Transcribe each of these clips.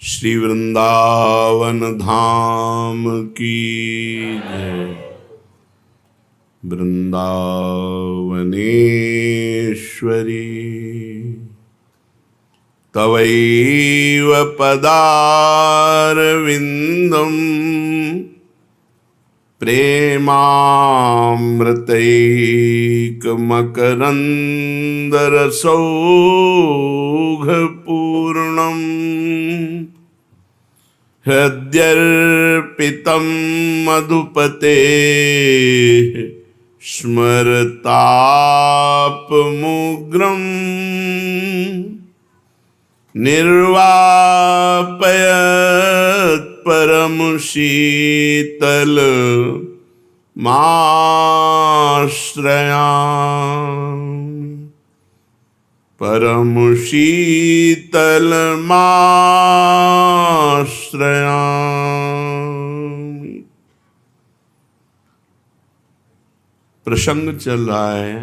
श्री वृंदावन धाम की जय। वृंदावनेश्वरी तवैव पदारविन्दं प्रेमामृतैकमकरन्दरसौघपूर्णम् हृद्यर्पितं मधुपतेः स्मरतापमुग्रम् निर्वापयत् परम शीतल माश्रयामि परम शीतल माश्रयामि। प्रसंग चल रहा है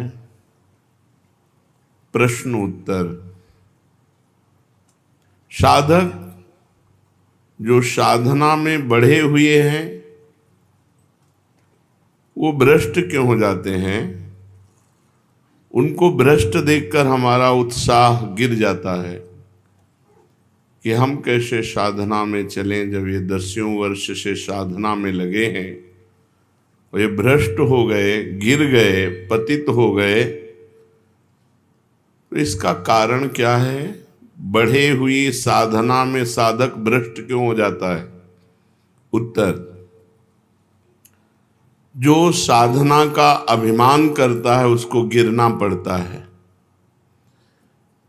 प्रश्न उत्तर। साधक जो साधना में बढ़े हुए हैं वो भ्रष्ट क्यों हो जाते हैं? उनको भ्रष्ट देखकर हमारा उत्साह गिर जाता है कि हम कैसे साधना में चलें जब ये 10 वर्ष से साधना में लगे हैं और ये भ्रष्ट हो गए, गिर गए, पतित हो गए। तो इसका कारण क्या है? बढ़े हुई साधना में साधक भ्रष्ट क्यों हो जाता है? उत्तर, जो साधना का अभिमान करता है उसको गिरना पड़ता है।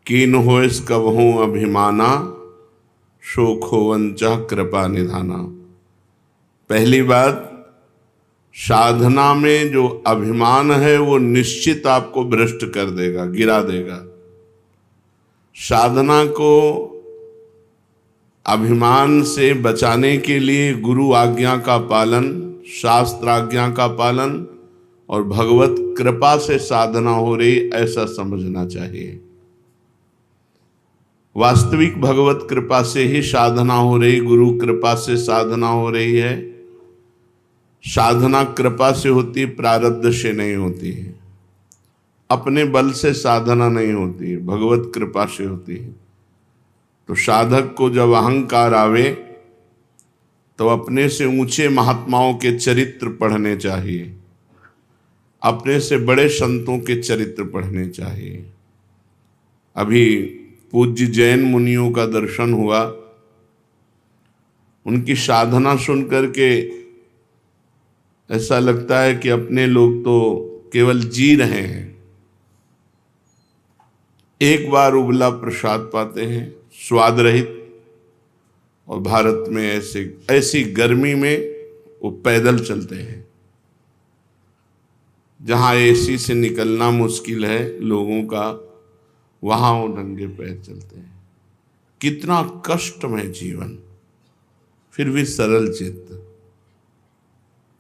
कीन होइस कबहू अभिमाना, शोक होवंचा कृपा निधाना। पहली बात, साधना में जो अभिमान है वो निश्चित आपको भ्रष्ट कर देगा, गिरा देगा। साधना को अभिमान से बचाने के लिए गुरु आज्ञा का पालन, शास्त्र आज्ञा का पालन और भगवत कृपा से साधना हो रही, ऐसा समझना चाहिए। वास्तविक भगवत कृपा से ही साधना हो रही, गुरु कृपा से साधना हो रही है। साधना कृपा से होती, प्रारब्ध से नहीं होती है। अपने बल से साधना नहीं होती, भगवत कृपा से होती है। तो साधक को जब अहंकार आवे तो अपने से ऊंचे महात्माओं के चरित्र पढ़ने चाहिए, अपने से बड़े संतों के चरित्र पढ़ने चाहिए। अभी पूज्य जैन मुनियों का दर्शन हुआ, उनकी साधना सुन करके ऐसा लगता है कि अपने लोग तो केवल जी रहे हैं। एक बार उबला प्रसाद पाते हैं, स्वाद रहित, और भारत में ऐसी गर्मी में वो पैदल चलते हैं। जहाँ एसी से निकलना मुश्किल है लोगों का, वहाँ वो नंगे पैर चलते हैं। कितना कष्टमय जीवन, फिर भी सरल चित्त,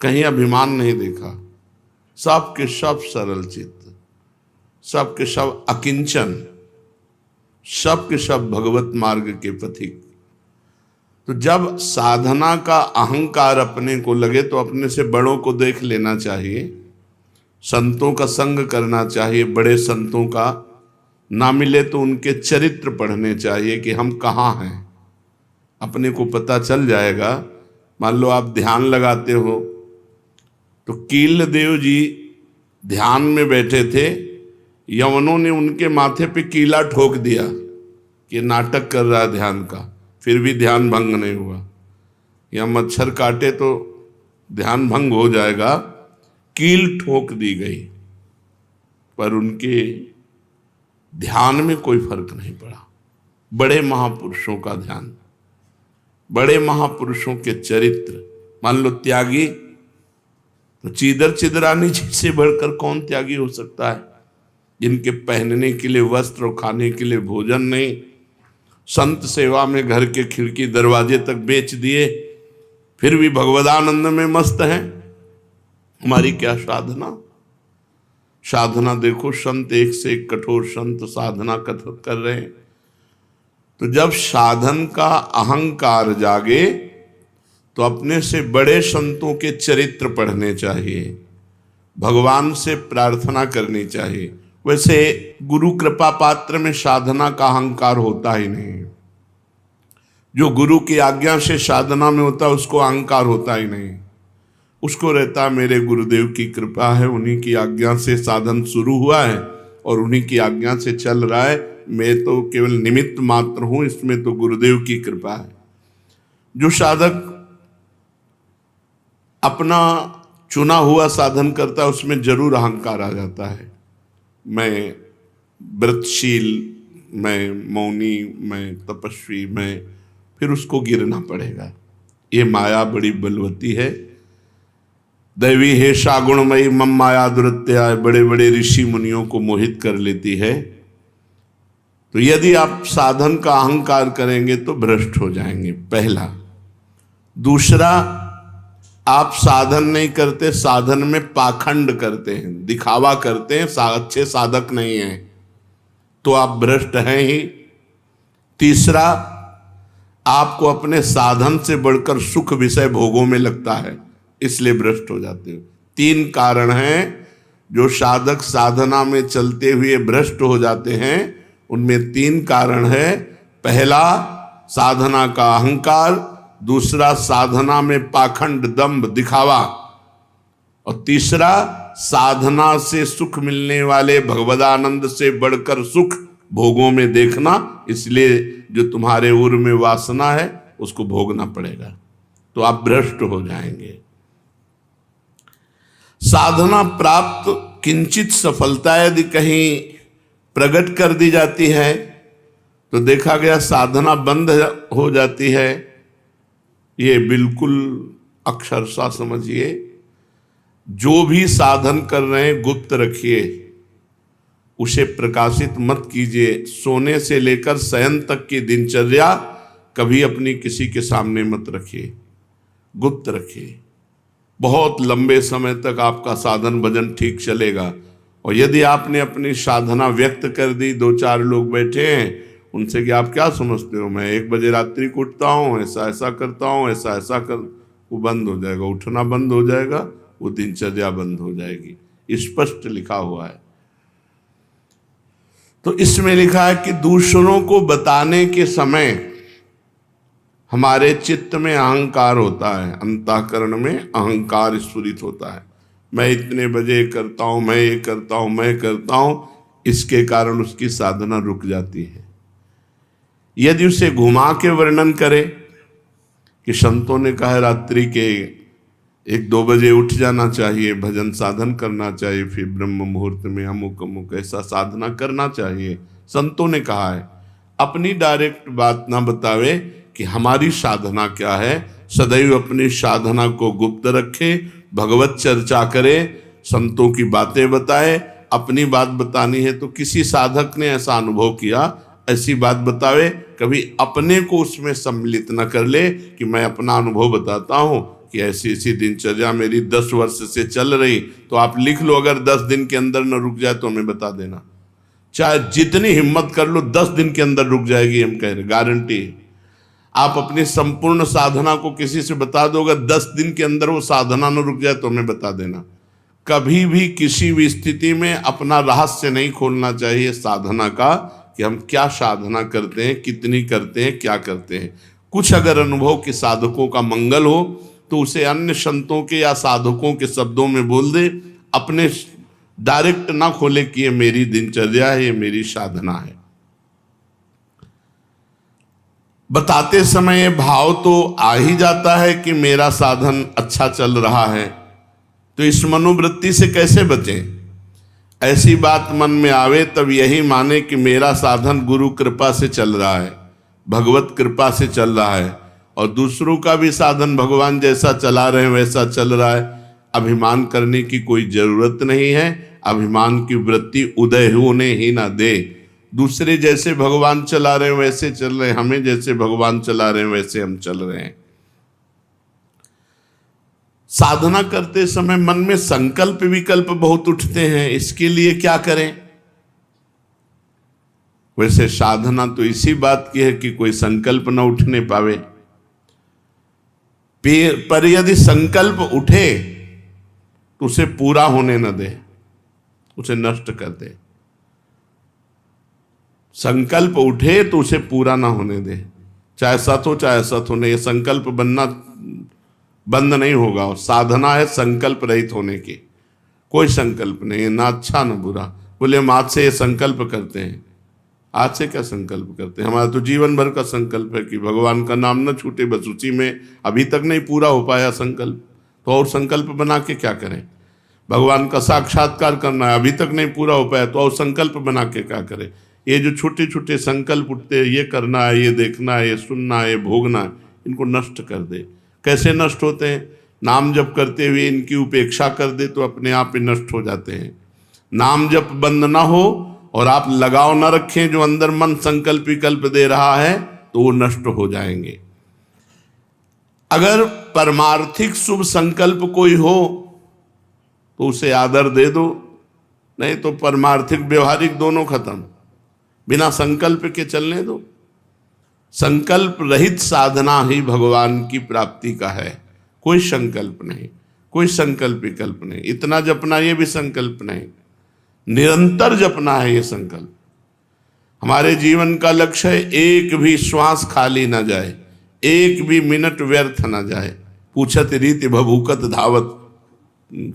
कहीं अभिमान नहीं देखा। सब के सब सरल चित्त, सब के सब अकिंचन, सब के सब भगवत मार्ग के पथिक। तो जब साधना का अहंकार अपने को लगे तो अपने से बड़ों को देख लेना चाहिए, संतों का संग करना चाहिए। बड़े संतों का ना मिले तो उनके चरित्र पढ़ने चाहिए कि हम कहाँ हैं, अपने को पता चल जाएगा। मान लो आप ध्यान लगाते हो तो कील देव जी ध्यान में बैठे थे, यवनों ने उनके माथे पे कीला ठोक दिया कि नाटक कर रहा है ध्यान का, फिर भी ध्यान भंग नहीं हुआ। या मच्छर काटे तो ध्यान भंग हो जाएगा, कील ठोक दी गई, पर उनके ध्यान में कोई फर्क नहीं पड़ा। बड़े महापुरुषों का ध्यान, बड़े महापुरुषों के चरित्र। मान लो त्यागी, तो चीदर चिदरानी जी से बढ़कर कौन त्यागी हो सकता है? जिनके पहनने के लिए वस्त्र और खाने के लिए भोजन नहीं, संत सेवा में घर के खिड़की दरवाजे तक बेच दिए, फिर भी भगवदानंद में मस्त हैं। हमारी क्या साधना? साधना देखो, संत एक से एक कठोर संत साधना कर रहे हैं। तो जब साधन का अहंकार जागे तो अपने से बड़े संतों के चरित्र पढ़ने चाहिए, भगवान से प्रार्थना करनी चाहिए। वैसे गुरु कृपा पात्र में साधना का अहंकार होता ही नहीं। जो गुरु की आज्ञा से साधना में होता है उसको अहंकार होता ही नहीं। उसको रहता है मेरे गुरुदेव की कृपा है, उन्हीं की आज्ञा से साधन शुरू हुआ है और उन्हीं की आज्ञा से चल रहा है, मैं तो केवल निमित्त मात्र हूं, इसमें तो गुरुदेव की कृपा है। जो साधक अपना चुना हुआ साधन करता है उसमें जरूर अहंकार आ जाता है। मैं व्रतशील, मैं मौनी, मैं तपस्वी, मैं, फिर उसको गिरना पड़ेगा। ये माया बड़ी बलवती है। दैवी है सागुणमयी मम माया दुरत्या, बड़े बड़े ऋषि मुनियों को मोहित कर लेती है। तो यदि आप साधन का अहंकार करेंगे तो भ्रष्ट हो जाएंगे, पहला। दूसरा, आप साधन नहीं करते, साधन में पाखंड करते हैं, दिखावा करते हैं, अच्छे साधक नहीं हैं, तो आप भ्रष्ट हैं ही। तीसरा, आपको अपने साधन से बढ़कर सुख विषय भोगों में लगता है, इसलिए भ्रष्ट हो जाते हो। 3 कारण हैं जो साधक साधना में चलते हुए भ्रष्ट हो जाते हैं। उनमें 3 कारण है। पहला, साधना का अहंकार। दूसरा, साधना में पाखंड, दंभ, दिखावा। और तीसरा, साधना से सुख मिलने वाले भगवदानंद से बढ़कर सुख भोगों में देखना। इसलिए जो तुम्हारे उर में वासना है उसको भोगना पड़ेगा, तो आप भ्रष्ट हो जाएंगे। साधना प्राप्त किंचित सफलता यदि कहीं प्रकट कर दी जाती है तो देखा गया साधना बंद हो जाती है। ये बिल्कुल अक्षरशः समझिए। जो भी साधन कर रहे हैं गुप्त रखिए, उसे प्रकाशित मत कीजिए। सोने से लेकर शयन तक की दिनचर्या कभी अपनी किसी के सामने मत रखिए, गुप्त रखिए। बहुत लंबे समय तक आपका साधन भजन ठीक चलेगा। और यदि आपने अपनी साधना व्यक्त कर दी, 2-4 लोग बैठे हैं, उनसे कि आप क्या समझते हो, मैं 1 बजे रात्रि को उठता हूँ, ऐसा ऐसा करता हूँ, ऐसा ऐसा कर, वो बंद हो जाएगा, उठना बंद हो जाएगा, वो दिनचर्या बंद हो जाएगी। स्पष्ट लिखा हुआ है। तो इसमें लिखा है कि दूसरों को बताने के समय हमारे चित्त में अहंकार होता है, अंतःकरण में अहंकार स्फुरित होता है। मैं इतने बजे करता हूँ, मैं ये करता हूँ, मैं करता हूँ, इसके कारण उसकी साधना रुक जाती है। यदि उसे घुमा के वर्णन करे कि संतों ने कहा रात्रि के 1-2 बजे उठ जाना चाहिए, भजन साधन करना चाहिए, फिर ब्रह्म मुहूर्त में अमुक अमुक ऐसा साधना करना चाहिए, संतों ने कहा है। अपनी डायरेक्ट बात ना बतावे कि हमारी साधना क्या है। सदैव अपनी साधना को गुप्त रखे, भगवत चर्चा करे, संतों की बातें बताए। अपनी बात बतानी है तो किसी साधक ने ऐसा अनुभव किया, ऐसी बात बतावे। कभी अपने को उसमें सम्मिलित न कर ले कि मैं अपना अनुभव बताता हूँ कि ऐसी ऐसी दिनचर्या मेरी 10 वर्ष से चल रही। तो आप लिख लो, अगर 10 दिन के अंदर न रुक जाए तो हमें बता देना। चाहे जितनी हिम्मत कर लो, 10 दिन के अंदर रुक जाएगी, हम कह रहे, गारंटी। आप अपनी संपूर्ण साधना को किसी से बता दो, अगर 10 दिन के अंदर वो साधना न रुक जाए तो हमें बता देना। कभी भी किसी भी स्थिति में अपना रहस्य नहीं खोलना चाहिए साधना का, कि हम क्या साधना करते हैं, कितनी करते हैं, क्या करते हैं। कुछ अगर अनुभव के साधकों का मंगल हो तो उसे अन्य संतों के या साधकों के शब्दों में बोल दे, अपने डायरेक्ट ना खोले कि ये मेरी दिनचर्या है, ये मेरी साधना है। बताते समय भाव तो आ ही जाता है कि मेरा साधन अच्छा चल रहा है, तो इस मनोवृत्ति से कैसे बचें। ऐसी बात मन में आवे तब यही माने कि मेरा साधन गुरु कृपा से चल रहा है, भगवत कृपा से चल रहा है, और दूसरों का भी साधन भगवान जैसा चला रहे हैं वैसा चल रहा है। अभिमान करने की कोई जरूरत नहीं है। अभिमान की वृत्ति उदय होने ही ना दे। दूसरे जैसे भगवान चला रहे हैं वैसे चल रहे हैं, हमें जैसे भगवान चला रहे हैं वैसे हम चल रहे हैं। साधना करते समय मन में संकल्प विकल्प बहुत उठते हैं, इसके लिए क्या करें। वैसे साधना तो इसी बात की है कि कोई संकल्प न उठने पावे, पर यदि संकल्प उठे तो उसे पूरा होने न दे, उसे नष्ट कर दे। संकल्प उठे तो उसे पूरा ना होने दे, चाहे सत हो चाहे असत हो। नहीं, संकल्प बनना बंद नहीं होगा। और साधना है संकल्प रहित होने की। कोई संकल्प नहीं है, ना अच्छा ना बुरा। बोले हम आज से ये संकल्प करते हैं। आज से क्या संकल्प करते हैं? हमारा तो जीवन भर का संकल्प है कि भगवान का नाम न छूटे, बस उसी में। अभी तक नहीं पूरा हो पाया संकल्प, तो और संकल्प बना के क्या करें? भगवान का साक्षात्कार करना है, अभी तक नहीं पूरा हो पाया, तो और संकल्प बना के क्या करें? ये जो छोटे छोटे संकल्प उठते हैं, ये करना है, ये देखना है, ये सुनना है, ये भोगना है, इनको नष्ट कर दे। कैसे नष्ट होते हैं? नाम जप करते हुए इनकी उपेक्षा कर दे तो अपने आप ही नष्ट हो जाते हैं। नाम जप बंद ना हो और आप लगाव ना रखें जो अंदर मन संकल्प विकल्प दे रहा है, तो वो नष्ट हो जाएंगे। अगर परमार्थिक शुभ संकल्प कोई हो तो उसे आदर दे दो, नहीं तो परमार्थिक व्यवहारिक दोनों खत्म। बिना संकल्प के चलने दो। संकल्प रहित साधना ही भगवान की प्राप्ति का है। कोई संकल्प नहीं, कोई संकल्प विकल्प नहीं। इतना जपना ये भी संकल्प नहीं, निरंतर जपना है ये संकल्प। हमारे जीवन का लक्ष्य है एक भी श्वास खाली ना जाए, एक भी मिनट व्यर्थ ना जाए। पूछत रीति भभूकत धावत,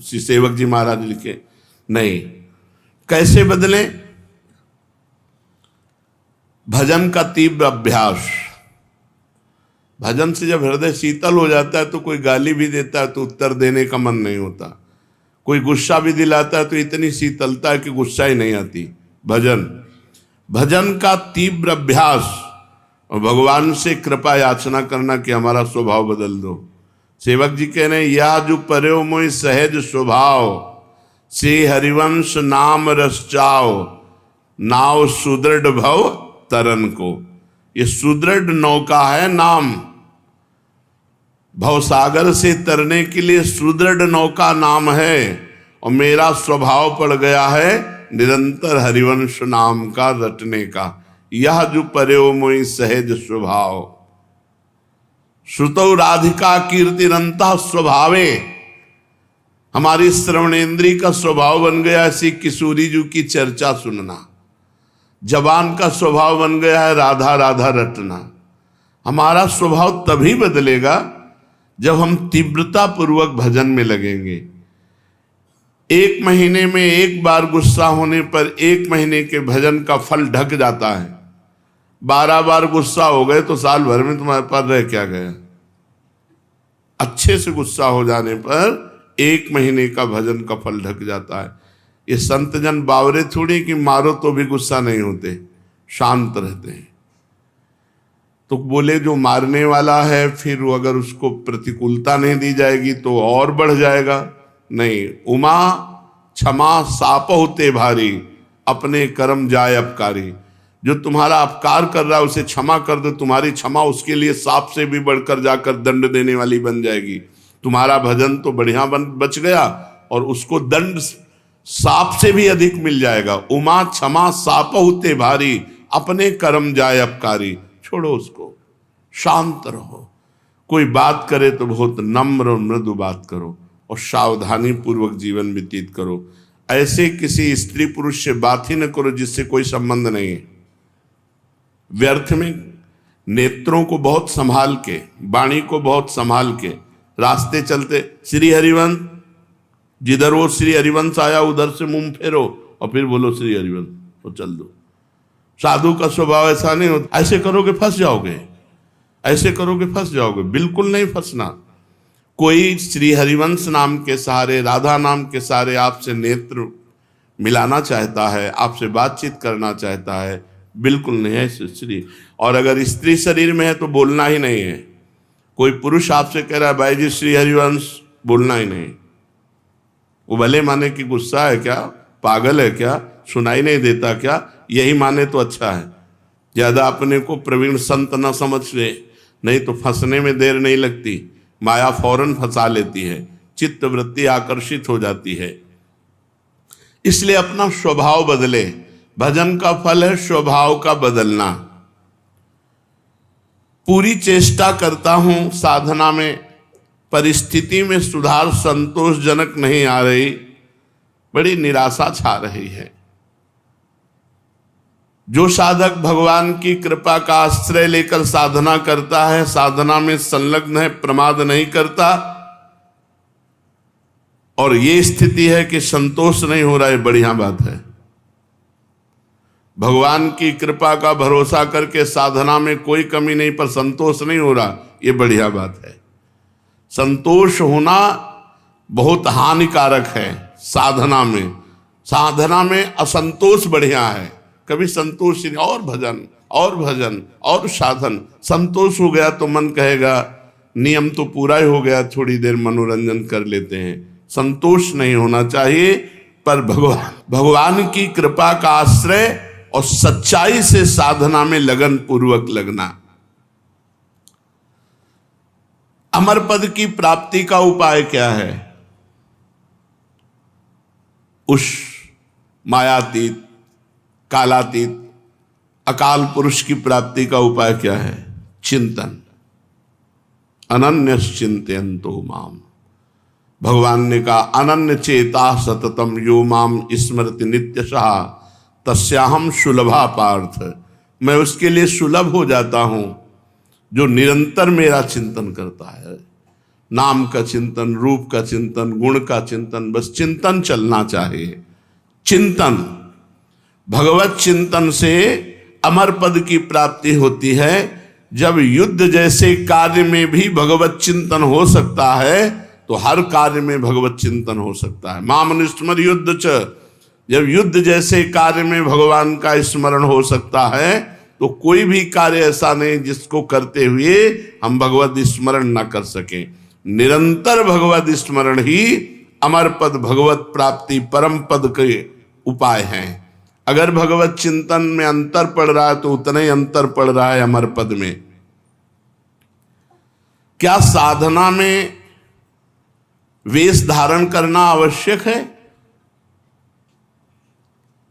श्री सेवक जी महाराज लिखे। नहीं, कैसे बदले? भजन का तीव्र अभ्यास। भजन से जब हृदय शीतल हो जाता है तो कोई गाली भी देता है तो उत्तर देने का मन नहीं होता। कोई गुस्सा भी दिलाता है तो इतनी शीतलता है कि गुस्सा ही नहीं आती। भजन का तीव्र अभ्यास और भगवान से कृपा याचना करना कि हमारा स्वभाव बदल दो। सेवक जी कह रहे हैं, या जो पर्यो मोहि सहज स्वभाव, से हरिवंश नाम रस चाओ, नाव सुदृढ़ भव तरन को। ये सुदृढ़ नौका है नाम। भवसागर से तरने के लिए सुदृढ़ नौका नाम है। और मेरा स्वभाव पड़ गया है निरंतर हरिवंश नाम का रटने का। यह जो पर्यो मोहि सहज स्वभाव, श्रुतौ राधिका कीर्तिरंतः स्वभावे। हमारी श्रवणेन्द्रिय का स्वभाव बन गया ऐसी किशोरी जी की चर्चा सुनना। जबान का स्वभाव बन गया है राधा राधा रटना। हमारा स्वभाव तभी बदलेगा जब हम तीव्रता पूर्वक भजन में लगेंगे। एक महीने में एक बार गुस्सा होने पर एक महीने के भजन का फल ढक जाता है। 12 बार गुस्सा हो गए तो साल भर में तुम्हारे पास रह क्या गया? अच्छे से गुस्सा हो जाने पर एक महीने का भजन का फल ढक जाता है। ये संत जन बावरे थोड़ी कि मारो तो भी गुस्सा नहीं होते, शांत रहते हैं। तो बोले जो मारने वाला है फिर वो अगर उसको प्रतिकूलता नहीं दी जाएगी तो और बढ़ जाएगा। नहीं, उमा क्षमा साप होते भारी, अपने कर्म जाए अपकारी। जो तुम्हारा अपकार कर रहा है उसे क्षमा कर दो, तुम्हारी क्षमा उसके लिए सांप से भी बढ़कर जाकर दंड देने वाली बन जाएगी। तुम्हारा भजन तो बढ़िया बच गया और उसको दंड सांप से भी अधिक मिल जाएगा। उमा क्षमा साप होते भारी, अपने कर्म जाए अपकारी। छोड़ो उसको, शांत रहो। कोई बात करे तो बहुत नम्र और मृदु बात करो और सावधानी पूर्वक जीवन व्यतीत करो। ऐसे किसी स्त्री पुरुष से बात ही न करो जिससे कोई संबंध नहीं है। व्यर्थ में नेत्रों को बहुत संभाल के, वाणी को बहुत संभाल के रास्ते चलते, श्री हरिवंश, जिधर वो श्री हरिवंश आया उधर से मुंह फेरो और फिर बोलो श्री हरिवंश, तो चल दो। साधु का स्वभाव ऐसा नहीं होता। ऐसे करोगे फंस जाओगे, ऐसे करोगे फंस जाओगे। बिल्कुल नहीं फंसना। कोई श्री हरिवंश नाम के सहारे, राधा नाम के सहारे आपसे नेत्र मिलाना चाहता है, आपसे बातचीत करना चाहता है, बिल्कुल नहीं है स्त्री। और अगर स्त्री शरीर में है तो बोलना ही नहीं है। कोई पुरुष आपसे कह रहा है भाई जी श्री हरिवंश, बोलना ही नहीं। वो भले माने कि गुस्सा है क्या, पागल है क्या, सुनाई नहीं देता क्या, यही माने तो अच्छा है। ज्यादा अपने को प्रवीण संत न समझ ले, नहीं तो फंसने में देर नहीं लगती। माया फौरन फंसा लेती है, चित्त वृत्ति आकर्षित हो जाती है। इसलिए अपना स्वभाव बदले। भजन का फल है स्वभाव का बदलना। पूरी चेष्टा करता हूं साधना में, परिस्थिति में सुधार संतोषजनक नहीं आ रही, बड़ी निराशा छा रही है। जो साधक भगवान की कृपा का आश्रय लेकर साधना करता है, साधना में संलग्न है, प्रमाद नहीं करता, और ये स्थिति है कि संतोष नहीं हो रहा है, बढ़िया बात है। भगवान की कृपा का भरोसा करके साधना में कोई कमी नहीं पर संतोष नहीं हो रहा, ये बढ़िया बात है। संतोष होना बहुत हानिकारक है साधना में। साधना में असंतोष बढ़िया है। कभी संतोष नहीं, और भजन और भजन और साधन। संतोष हो गया तो मन कहेगा नियम तो पूरा ही हो गया, थोड़ी देर मनोरंजन कर लेते हैं। संतोष नहीं होना चाहिए, पर भगवान की कृपा का आश्रय और सच्चाई से साधना में लगन पूर्वक लगना। अमर पद की प्राप्ति का उपाय क्या है? उस मायातीत, कालातीत, अकाल पुरुष की प्राप्ति का उपाय क्या है? चिंतन। अनन्यश्चिन्तयन्तो माम। भगवान ने कहा अनन्य चेता सततम यो माम स्मरति नित्यशः तस्याहम सुलभा पार्थ। मैं उसके लिए सुलभ हो जाता हूं जो निरंतर मेरा चिंतन करता है। नाम का चिंतन, रूप का चिंतन, गुण का चिंतन, बस चिंतन चलना चाहिए। चिंतन, भगवत चिंतन से अमर पद की प्राप्ति होती है। जब युद्ध जैसे कार्य में भी भगवत चिंतन हो सकता है तो हर कार्य में भगवत चिंतन हो सकता है। मामनुस्मर युद्ध च, जब युद्ध जैसे कार्य में भगवान का स्मरण हो सकता है तो कोई भी कार्य ऐसा नहीं जिसको करते हुए हम भगवत स्मरण न कर सकें। निरंतर भगवत स्मरण ही अमर पद, भगवत प्राप्ति, परम पद के उपाय हैं। अगर भगवत चिंतन में अंतर पड़ रहा है तो उतना ही अंतर पड़ रहा है अमर पद में। क्या साधना में वेश धारण करना आवश्यक है?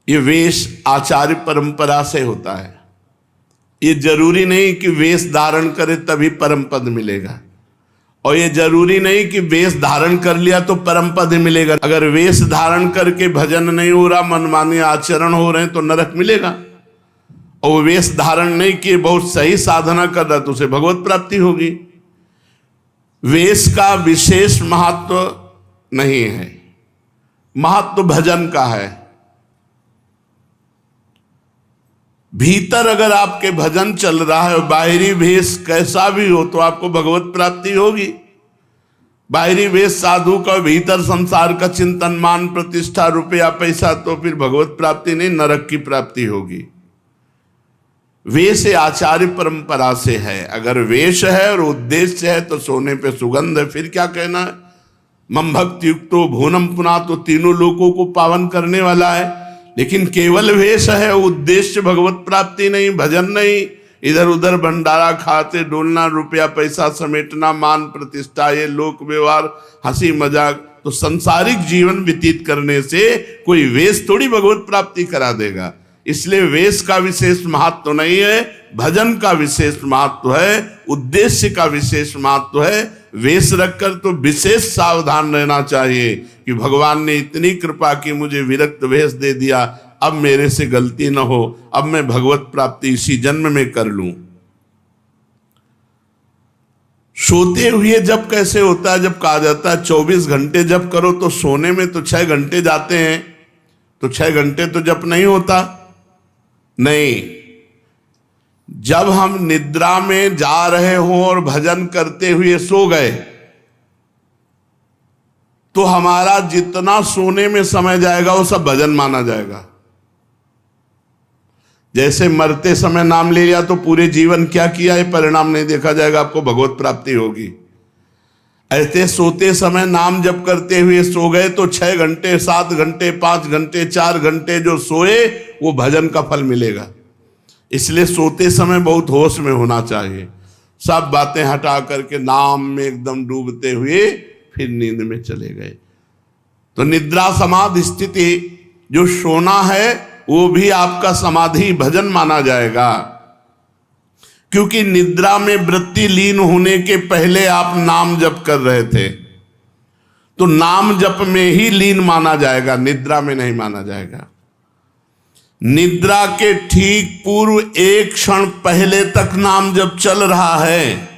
ये वेश आचार्य परंपरा से होता है। ये जरूरी नहीं कि वेश धारण करे तभी परम पद मिलेगा, और ये जरूरी नहीं कि वेश धारण कर लिया तो परम पद मिलेगा। अगर वेश धारण करके भजन नहीं हो रहा, मनमानी आचरण हो रहे हैं तो नरक मिलेगा। और वेश धारण नहीं किए, बहुत सही साधना कर रहा तो उसे भगवत प्राप्ति होगी। वेश का विशेष महत्व नहीं है, महत्व भजन का है। भीतर अगर आपके भजन चल रहा है और बाहरी वेश कैसा भी हो तो आपको भगवत प्राप्ति होगी। बाहरी वेश साधु का, भीतर संसार का चिंतन, मान प्रतिष्ठा, रुपया पैसा, तो फिर भगवत प्राप्ति नहीं, नरक की प्राप्ति होगी। वेश आचार्य परंपरा से है। अगर वेश है और उद्देश्य है तो सोने पे सुगंध है, फिर क्या कहना है। मम भक्ति युक्तो भुवनम पुना, तो तीनों लोगों को पावन करने वाला है। लेकिन केवल वेश है, उद्देश्य भगवत प्राप्ति नहीं, भजन नहीं, इधर उधर भंडारा खाते डोलना, रुपया पैसा समेटना, मान प्रतिष्ठा, ये लोक व्यवहार, हंसी मजाक, तो संसारिक जीवन व्यतीत करने से कोई वेश थोड़ी भगवत प्राप्ति करा देगा। इसलिए वेश का विशेष महत्व नहीं है, भजन का विशेष महत्व है, उद्देश्य का विशेष महत्व है। वेश रखकर तो विशेष सावधान रहना चाहिए कि भगवान ने इतनी कृपा की, मुझे विरक्त वेश दे दिया, अब मेरे से गलती न हो, अब मैं भगवत प्राप्ति इसी जन्म में कर लूं। सोते हुए जब कैसे होता है? जब कहा जाता है 24 घंटे जप करो, तो सोने में तो 6 घंटे जाते हैं, तो 6 घंटे तो जप नहीं होता। नहीं, जब हम निद्रा में जा रहे हों और भजन करते हुए सो गए तो हमारा जितना सोने में समय जाएगा वो सब भजन माना जाएगा। जैसे मरते समय नाम ले लिया तो पूरे जीवन क्या किया है परिणाम नहीं देखा जाएगा, आपको भगवत प्राप्ति होगी। ऐसे सोते समय नाम जप करते हुए सो गए तो 6 घंटे, 7 घंटे, 5 घंटे, 4 घंटे जो सोए वो भजन का फल मिलेगा। इसलिए सोते समय बहुत होश में होना चाहिए, सब बातें हटा करके नाम में एकदम डूबते हुए फिर नींद में चले गए। तो निद्रा समाधि स्थिति, जो सोना है वो भी आपका समाधि भजन माना जाएगा, क्योंकि निद्रा में वृत्ति लीन होने के पहले आप नाम जप कर रहे थे, तो नाम जप में ही लीन माना जाएगा, निद्रा में नहीं माना जाएगा। निद्रा के ठीक पूर्व एक क्षण पहले तक नाम जप चल रहा है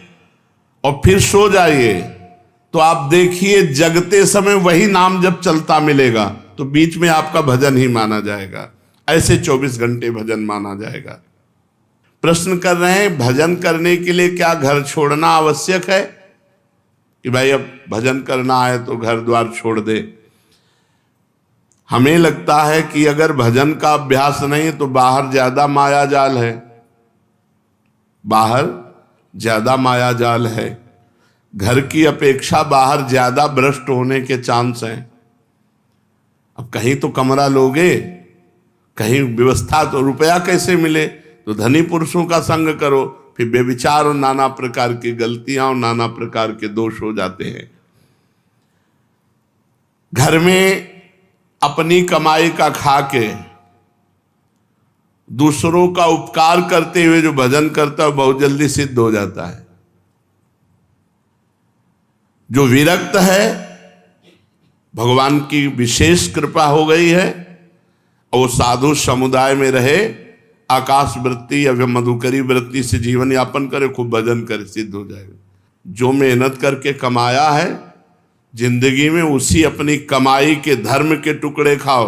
और फिर सो जाइए, तो आप देखिए जगते समय वही नाम जप चलता मिलेगा, तो बीच में आपका भजन ही माना जाएगा। ऐसे 24 घंटे भजन माना जाएगा। प्रश्न कर रहे हैं, भजन करने के लिए क्या घर छोड़ना आवश्यक है कि भाई अब भजन करना है तो घर द्वार छोड़ दे? हमें लगता है कि अगर भजन का अभ्यास नहीं तो बाहर ज्यादा माया जाल है, बाहर ज्यादा माया जाल है, घर की अपेक्षा बाहर ज्यादा भ्रष्ट होने के चांस हैं। अब कहीं तो कमरा लोगे, कहीं व्यवस्था, तो रुपया कैसे मिले? तो धनी पुरुषों का संग करो, फिर बेविचार और नाना प्रकार की गलतियां और नाना प्रकार के दोष हो जाते हैं। घर में अपनी कमाई का खा के दूसरों का उपकार करते हुए जो भजन करता है बहुत जल्दी सिद्ध हो जाता है। जो विरक्त है, भगवान की विशेष कृपा हो गई है और वो साधु समुदाय में रहे, आकाश वृत्ति या मधुकरी वृत्ति से जीवन यापन करे, खूब भजन करे, सिद्ध हो जाएगा। जो मेहनत करके कमाया है जिंदगी में, उसी अपनी कमाई के धर्म के टुकड़े खाओ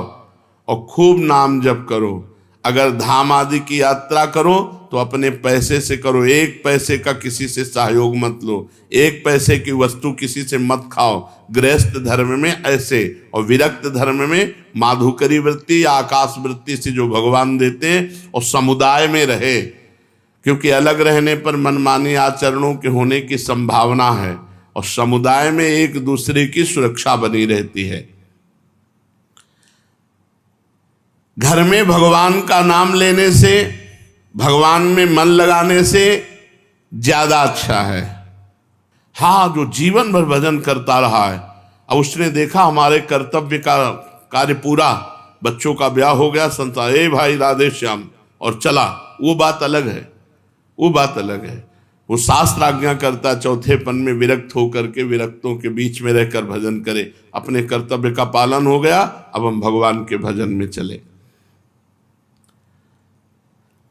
और खूब नाम जप करो। अगर धाम आदि की यात्रा करो तो अपने पैसे से करो, एक पैसे का किसी से सहयोग मत लो, एक पैसे की वस्तु किसी से मत खाओ। गृहस्थ धर्म में ऐसे, और विरक्त धर्म में माधुकरी वृत्ति या आकाश वृत्ति से जो भगवान देते हैं, और समुदाय में रहे, क्योंकि अलग रहने पर मनमानी आचरणों के होने की संभावना है, और समुदाय में एक दूसरे की सुरक्षा बनी रहती है। घर में भगवान का नाम लेने से, भगवान में मन लगाने से ज्यादा अच्छा है। हाँ, जो जीवन भर भजन करता रहा है, अब उसने देखा हमारे कर्तव्य का कार्य पूरा, बच्चों का ब्याह हो गया, संतान, ए भाई राधे श्याम, और चला, वो बात अलग है, वो बात अलग है। वो शास्त्र आज्ञा करता चौथेपन में विरक्त होकर के विरक्तों के बीच में रहकर भजन करे। अपने कर्तव्य का पालन हो गया, अब हम भगवान के भजन में चले।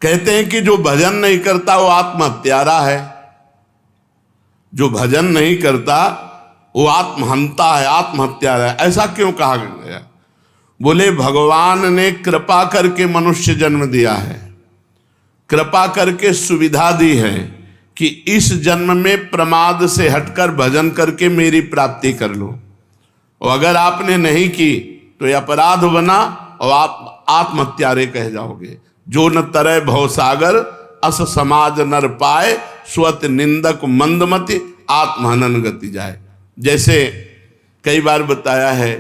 कहते हैं कि जो भजन नहीं करता वो आत्महत्यारा है, जो भजन नहीं करता वो आत्महंता है, आत्महत्यारा है। ऐसा क्यों कहा गया? बोले भगवान ने कृपा करके मनुष्य जन्म दिया है, कृपा करके सुविधा दी है कि इस जन्म में प्रमाद से हटकर भजन करके मेरी प्राप्ति कर लो। और अगर आपने नहीं की तो यह अपराध बना और आप आत्महत्यारे कह जाओगे। जो न तरय भवसागर अस समाज नर पाए, स्वत निंदक मंदमति आत्महनन गति जाए। जैसे कई बार बताया है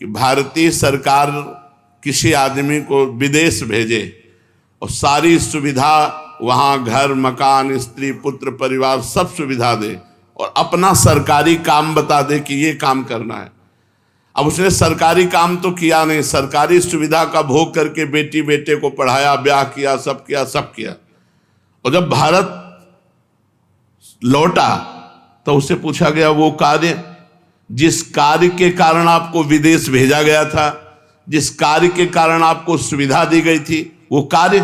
कि भारतीय सरकार किसी आदमी को विदेश भेजे और सारी सुविधा वहाँ, घर मकान स्त्री पुत्र परिवार सब सुविधा दे, और अपना सरकारी काम बता दे कि ये काम करना है। अब उसने सरकारी काम तो किया नहीं, सरकारी सुविधा का भोग करके बेटी बेटे को पढ़ाया, ब्याह किया, सब किया, सब किया। और जब भारत लौटा तो उससे पूछा गया वो कार्य, जिस कार्य के कारण आपको विदेश भेजा गया था, जिस कार्य के कारण आपको सुविधा दी गई थी, वो कार्य,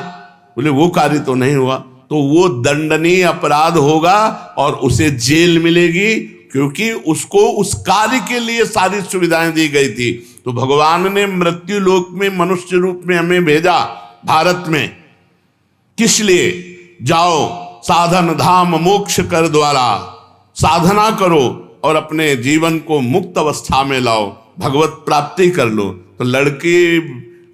बोले वो कार्य तो नहीं हुआ, तो वो दंडनीय अपराध होगा और उसे जेल मिलेगी, क्योंकि उसको उस कार्य के लिए सारी सुविधाएं दी गई थी। तो भगवान ने मृत्यु लोक में मनुष्य रूप में हमें भेजा भारत में, किस लिए? जाओ साधन धाम मोक्ष कर द्वारा, साधना करो और अपने जीवन को मुक्त अवस्था में लाओ, भगवत प्राप्ति कर लो। तो लड़की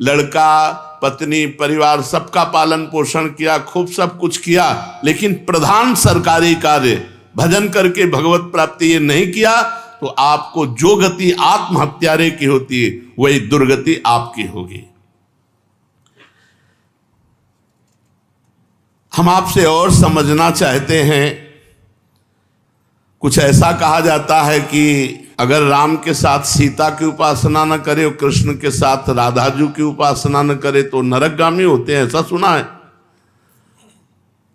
लड़का पत्नी परिवार सबका पालन पोषण किया, खूब सब कुछ किया, लेकिन प्रधान सरकारी कार्य भजन करके भगवत प्राप्ति ये नहीं किया, तो आपको जो गति आत्महत्यारे की होती है वही दुर्गति आपकी होगी। हम आपसे और समझना चाहते हैं। कुछ ऐसा कहा जाता है कि अगर राम के साथ सीता की उपासना न करे और कृष्ण के साथ राधाजू की उपासना न करे तो नरकगामी होते हैं, ऐसा सुना है?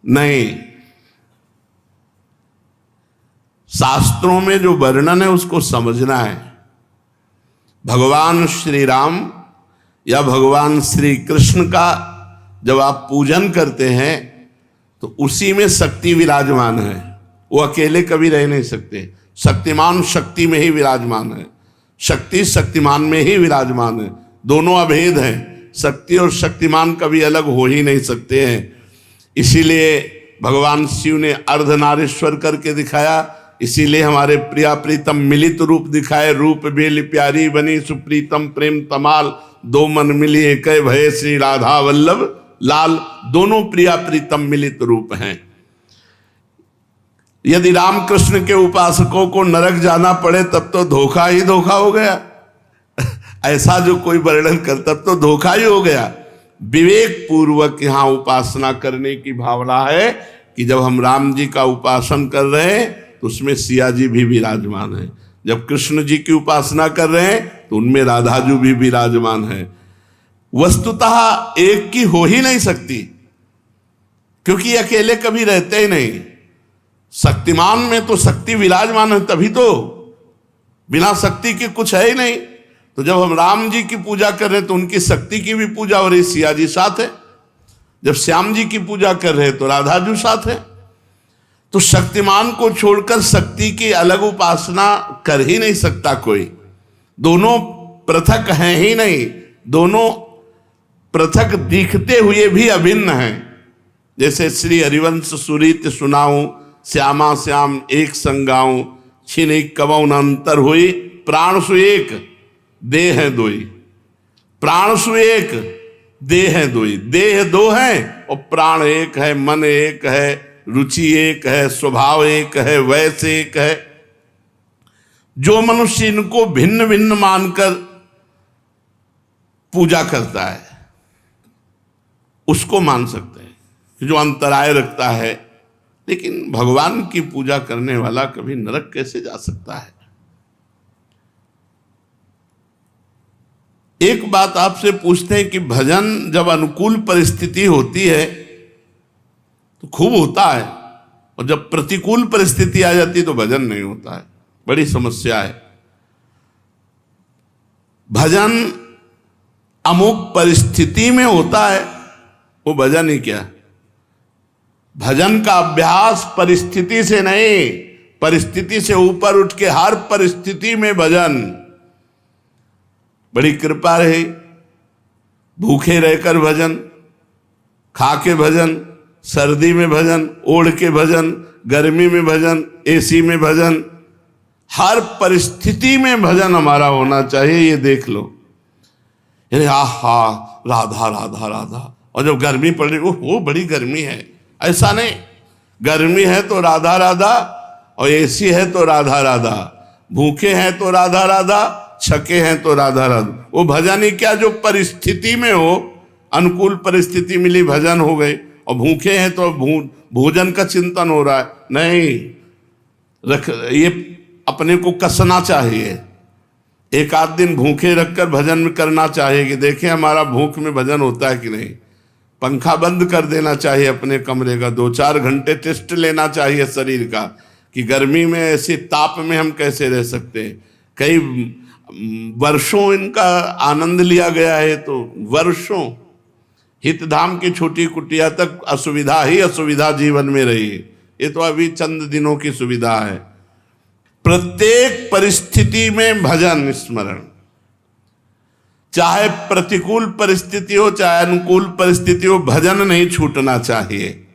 नहीं, शास्त्रों में जो वर्णन है उसको समझना है। भगवान श्री राम या भगवान श्री कृष्ण का जब आप पूजन करते हैं तो उसी में शक्ति विराजमान है, वो अकेले कभी रह नहीं सकते। शक्तिमान शक्ति में ही विराजमान है, शक्ति शक्तिमान में ही विराजमान है, दोनों अभेद हैं। शक्ति और शक्तिमान कभी अलग हो ही नहीं सकते हैं। इसीलिए भगवान शिव ने अर्धनारीश्वर करके दिखाया, इसीलिए हमारे प्रिया प्रीतम मिलित रूप दिखाए। रूप बेल प्यारी बनी सुप्रीतम प्रेम तमाल, दो मन मिली एक भय श्री राधा वल्लभ लाल। दोनों प्रिया प्रीतम मिलित रूप हैं। यदि रामकृष्ण के उपासकों को नरक जाना पड़े तब तो धोखा ही धोखा हो गया। ऐसा जो कोई वर्णन कर तब तो धोखा ही हो गया। विवेक पूर्वक यहाँ उपासना करने की भावना है कि जब हम राम जी का उपासन कर रहे हैं तो उसमें सिया जी भी विराजमान है, जब कृष्ण जी की उपासना कर रहे हैं तो उनमें राधाजू भी विराजमान है। वस्तुतः एक की हो ही नहीं सकती, क्योंकि अकेले कभी रहते ही नहीं। शक्तिमान में तो शक्ति विराजमान है, तभी तो, बिना शक्ति के कुछ है ही नहीं। तो जब हम राम जी की पूजा कर रहे हैं तो उनकी शक्ति की भी पूजा हो रही, सिया जी साथ है। जब श्याम जी की पूजा कर रहे हैं तो राधाजू साथ है। तो शक्तिमान को छोड़कर शक्ति की अलग उपासना कर ही नहीं सकता कोई। दोनों पृथक हैं ही नहीं, दोनों पृथक दिखते हुए भी अभिन्न हैं। जैसे श्री हरिवंश सुरीत सुनाऊं, श्यामा श्याम एक संगाऊं, छिन कवौ न अंतर हुई, प्राण सु एक देह है दोई। प्राण सु एक देह है दोई, देह दो है और प्राण एक है, मन एक है, रुचि एक है, स्वभाव एक है, वैसे एक है। जो मनुष्य इनको भिन्न भिन्न मानकर पूजा करता है उसको मान सकते हैं, जो अंतराय रखता है। लेकिन भगवान की पूजा करने वाला कभी नरक कैसे जा सकता है? एक बात आपसे पूछते हैं कि भजन जब अनुकूल परिस्थिति होती है तो खूब होता है, और जब प्रतिकूल परिस्थिति आ जाती है तो भजन नहीं होता है। बड़ी समस्या है। भजन अमुक परिस्थिति में होता है, वो भजन ही क्या। भजन का अभ्यास परिस्थिति से नहीं, परिस्थिति से ऊपर उठ के हर परिस्थिति में भजन। बड़ी कृपा रही, भूखे रहकर भजन, खा के भजन, सर्दी में भजन, ओढ़ के भजन, गर्मी में भजन, एसी में भजन, हर परिस्थिति में भजन हमारा होना चाहिए। ये देख लो, यानी आहा राधा राधा राधा, और जब गर्मी पड़ रही वो बड़ी गर्मी है, ऐसा नहीं। गर्मी है तो राधा राधा, और एसी है तो राधा राधा, भूखे हैं तो राधा राधा, छके हैं तो राधा राधा। वो भजन ही क्या जो परिस्थिति में हो, अनुकूल परिस्थिति मिली भजन हो गई, और भूखे हैं तो भोजन का चिंतन हो रहा है। नहीं, ये अपने को कसना चाहिए। एक आध दिन भूखे रखकर भजन करना चाहिए कि देखें हमारा भूख में भजन होता है कि नहीं। पंखा बंद कर देना चाहिए अपने कमरे का, 2-4 घंटे टेस्ट लेना चाहिए शरीर का कि गर्मी में ऐसे ताप में हम कैसे रह सकते हैं। कई वर्षों इनका आनंद लिया गया है, तो वर्षों हितधाम की छोटी कुटिया तक असुविधा ही असुविधा जीवन में रही। ये तो अभी चंद दिनों की सुविधा है। प्रत्येक परिस्थिति में भजन स्मरण, चाहे प्रतिकूल परिस्थिति हो चाहे अनुकूल परिस्थिति हो, भजन नहीं छूटना चाहिए।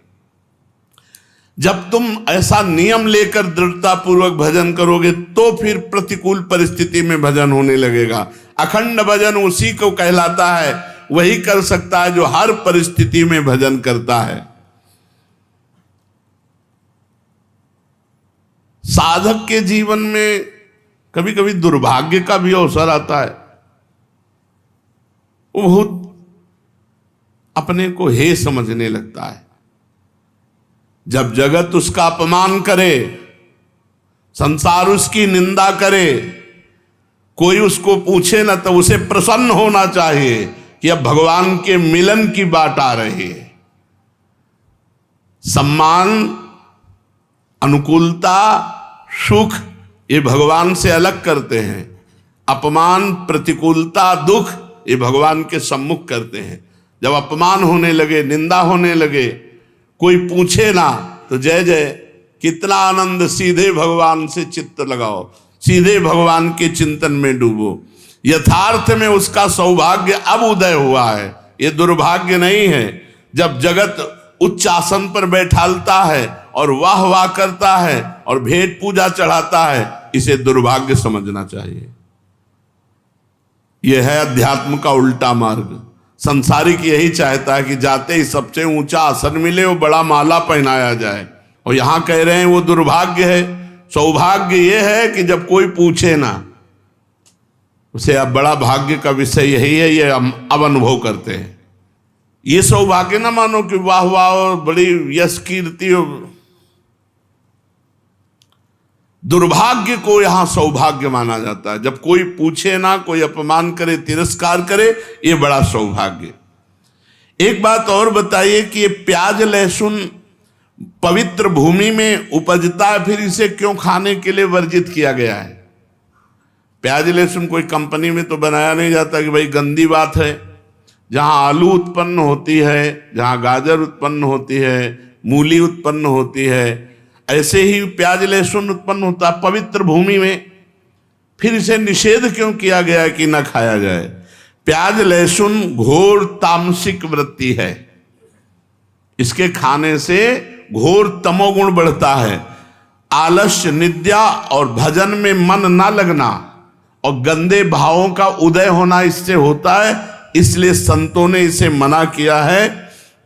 जब तुम ऐसा नियम लेकर दृढ़ता पूर्वक भजन करोगे तो फिर प्रतिकूल परिस्थिति में भजन होने लगेगा। अखंड भजन उसी को कहलाता है, वही कर सकता है जो हर परिस्थिति में भजन करता है। साधक के जीवन में कभी कभी दुर्भाग्य का भी अवसर आता है। वो बहुत अपने को हे समझने लगता है। जब जगत उसका अपमान करे संसार उसकी निंदा करे, कोई उसको पूछे ना, तो उसे प्रसन्न होना चाहिए कि अब भगवान के मिलन की बात आ रही है। सम्मान, अनुकूलता, सुख ये भगवान से अलग करते हैं। अपमान, प्रतिकूलता, दुख ये भगवान के सम्मुख करते हैं। जब अपमान होने लगे, निंदा होने लगे, कोई पूछे ना, तो जय जय, कितना आनंद, सीधे भगवान से चित्त लगाओ, सीधे भगवान के चिंतन में डूबो। यथार्थ में उसका सौभाग्य अब उदय हुआ है, ये दुर्भाग्य नहीं है। जब जगत उच्च आसन पर बैठालता है और वाह वाह करता है और भेंट पूजा चढ़ाता है, इसे दुर्भाग्य समझना चाहिए। यह है अध्यात्म का उल्टा मार्ग। संसारिक यही चाहता है कि जाते ही सबसे ऊंचा आसन मिले, वो बड़ा माला पहनाया जाए, और यहां कह रहे हैं वो दुर्भाग्य है। सौभाग्य यह है कि जब कोई पूछे ना, उसे अब बड़ा भाग्य का विषय यही है, ये अब अनुभव करते हैं। ये सौभाग्य ना मानो कि वाह वाह और बड़ी यश कीर्ति, दुर्भाग्य को यहां सौभाग्य माना जाता है। जब कोई पूछे ना, कोई अपमान करे, तिरस्कार करे, ये बड़ा सौभाग्य। एक बात और बताइए कि ये प्याज लहसुन पवित्र भूमि में उपजता है, फिर इसे क्यों खाने के लिए वर्जित किया गया है? प्याज लहसुन कोई कंपनी में तो बनाया नहीं जाता कि भाई गंदी बात है। जहां आलू उत्पन्न होती है, जहां गाजर उत्पन्न होती है, मूली उत्पन्न होती है, ऐसे ही प्याज लहसुन उत्पन्न होता है पवित्र भूमि में, फिर इसे निषेध क्यों किया गया कि न खाया जाए? प्याज लहसुन घोर तामसिक वृत्ति है, इसके खाने से घोर तमोगुण बढ़ता है। आलस्य, निद्रा और भजन में मन ना लगना और गंदे भावों का उदय होना इससे होता है। इसलिए संतों ने इसे मना किया है,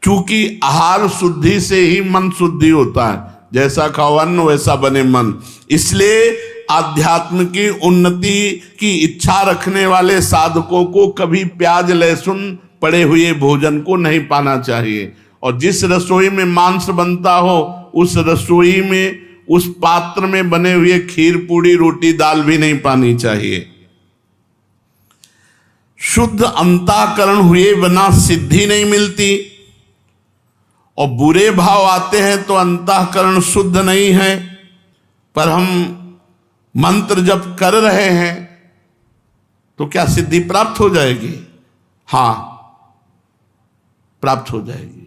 क्योंकि आहार शुद्धि से ही मन शुद्धि होता है। जैसा खाओ अन्न वैसा बने मन। इसलिए आध्यात्म की उन्नति की इच्छा रखने वाले साधकों को कभी प्याज लहसुन पड़े हुए भोजन को नहीं पाना चाहिए। और जिस रसोई में मांस बनता हो, उस रसोई में, उस पात्र में बने हुए खीर पूड़ी रोटी दाल भी नहीं पानी चाहिए। शुद्ध अंतःकरण हुए बिना सिद्धि नहीं मिलती, और बुरे भाव आते हैं तो अंतःकरण शुद्ध नहीं है। पर हम मंत्र जप कर रहे हैं तो क्या सिद्धि प्राप्त हो जाएगी? हाँ, प्राप्त हो जाएगी,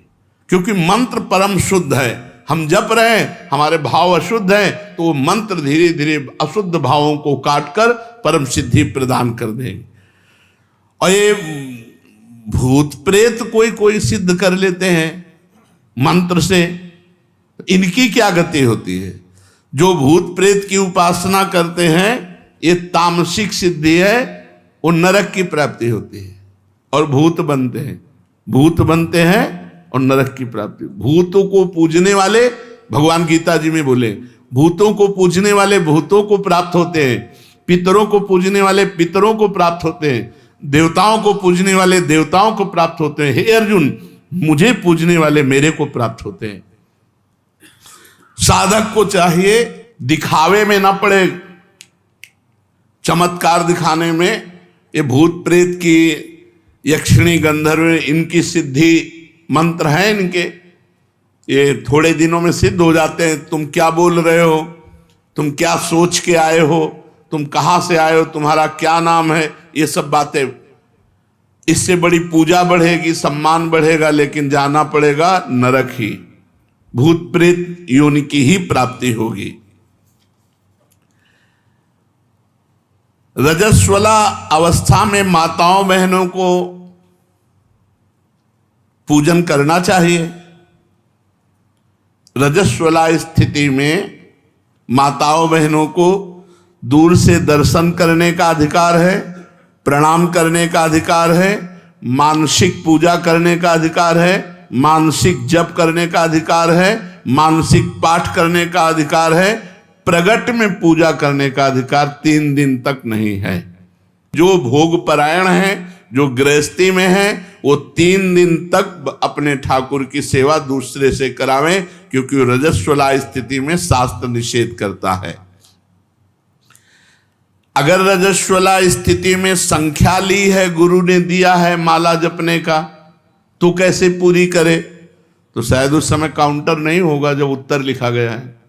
क्योंकि मंत्र परम शुद्ध है। हम जप रहे हैं, हमारे भाव अशुद्ध हैं, तो वो मंत्र धीरे धीरे अशुद्ध भावों को काटकर परम सिद्धि प्रदान कर देंगे। और ये भूत प्रेत कोई कोई सिद्ध कर लेते हैं मंत्र से, इनकी क्या गति होती है? जो भूत प्रेत की उपासना करते हैं, ये तामसिक सिद्धि है, वो नरक की प्राप्ति होती है और भूत बनते हैं, भूत बनते हैं और नरक की प्राप्ति। भूतों को पूजने वाले, भगवान गीता जी में बोले, भूतों को पूजने वाले भूतों को प्राप्त होते हैं, पितरों को पूजने वाले पितरों को प्राप्त होते हैं, देवताओं को पूजने वाले देवताओं को प्राप्त होते हैं। हे अर्जुन, मुझे पूजने वाले मेरे को प्राप्त होते हैं। साधक को चाहिए दिखावे में ना पड़े, चमत्कार दिखाने में। ये भूत प्रेत की, यक्षिणी गंधर्व, इनकी सिद्धि मंत्र हैं इनके, ये थोड़े दिनों में सिद्ध हो जाते हैं। तुम क्या बोल रहे हो, तुम क्या सोच के आए हो, तुम कहां से आए हो, तुम्हारा क्या नाम है, ये सब बातें। इससे बड़ी पूजा बढ़ेगी, सम्मान बढ़ेगा, लेकिन जाना पड़ेगा नरक ही, भूत प्रेत योनि की ही प्राप्ति होगी। रजस्वला अवस्था में माताओं बहनों को पूजन करना चाहिए। रजस्वला स्थिति में माताओं बहनों को दूर से दर्शन करने का अधिकार है, प्रणाम करने का अधिकार है, मानसिक पूजा करने का अधिकार है, मानसिक जप करने का अधिकार है, मानसिक पाठ करने का अधिकार है, प्रगट में पूजा करने का अधिकार 3 दिन तक नहीं है। जो भोग परायण है, जो गृहस्थी में है, वो 3 दिन तक अपने ठाकुर की सेवा दूसरे से करावें, क्योंकि रजस्वला स्थिति में शास्त्र निषेध करता है। अगर रजस्वला स्थिति में संख्या ली है, गुरु ने दिया है माला जपने का, तो कैसे पूरी करे? तो शायद उस समय काउंटर नहीं होगा जब उत्तर लिखा गया है।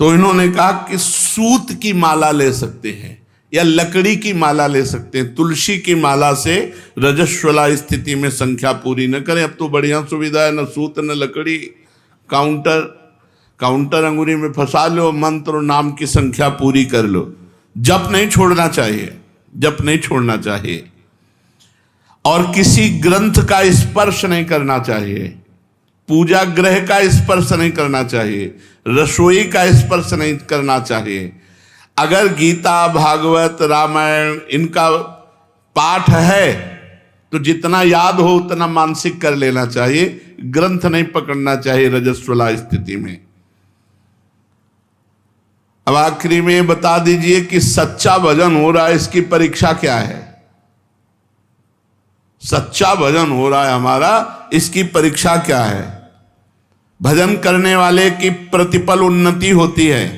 तो इन्होंने कहा कि सूत की माला ले सकते हैं या लकड़ी की माला ले सकते हैं, तुलसी की माला से रजस्वला स्थिति में संख्या पूरी न करें। अब तो बढ़िया सुविधा है, न सूत न लकड़ी, काउंटर अंगुरी में फंसा लो, मंत्र और नाम की संख्या पूरी कर लो। जप नहीं छोड़ना चाहिए, जप नहीं छोड़ना चाहिए, और किसी ग्रंथ का स्पर्श नहीं करना चाहिए, पूजा ग्रह का स्पर्श नहीं करना चाहिए, रसोई का स्पर्श नहीं करना चाहिए। अगर गीता, भागवत, रामायण इनका पाठ है तो जितना याद हो उतना मानसिक कर लेना चाहिए, ग्रंथ नहीं पकड़ना चाहिए रजस्वला स्थिति में। अब आखिरी में बता दीजिए कि सच्चा भजन हो रहा है, इसकी परीक्षा क्या है? सच्चा भजन हो रहा है हमारा, इसकी परीक्षा क्या है? भजन करने वाले की प्रतिपल उन्नति होती है।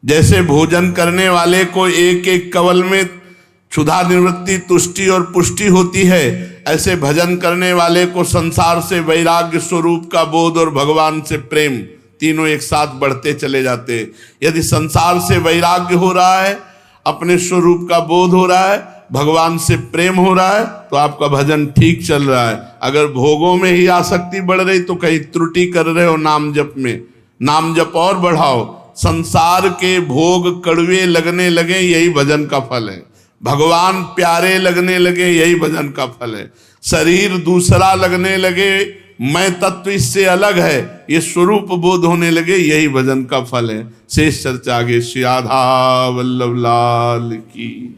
जैसे भोजन करने वाले को एक एक कवल में क्षुधा निवृत्ति, तुष्टि और पुष्टि होती है, ऐसे भजन करने वाले को संसार से वैराग्य, स्वरूप का बोध और भगवान से प्रेम, तीनों एक साथ बढ़ते चले जाते हैं। यदि संसार से वैराग्य हो रहा है, अपने स्वरूप का बोध हो रहा है, भगवान से प्रेम हो रहा है, तो आपका भजन ठीक चल रहा है। अगर भोगों में ही आसक्ति बढ़ रही तो कहीं त्रुटि कर रहे हो नाम जप में। नाम जप और बढ़ाओ। संसार के भोग कड़वे लगने लगे, यही भजन का फल है। भगवान प्यारे लगने लगे, यही भजन का फल है। शरीर दूसरा लगने लगे, मैं तत्व इससे अलग है, ये स्वरूप बोध होने लगे, यही भजन का फल है। शेष चर्चा आगे। श्री राधा वल्लभ लाल की।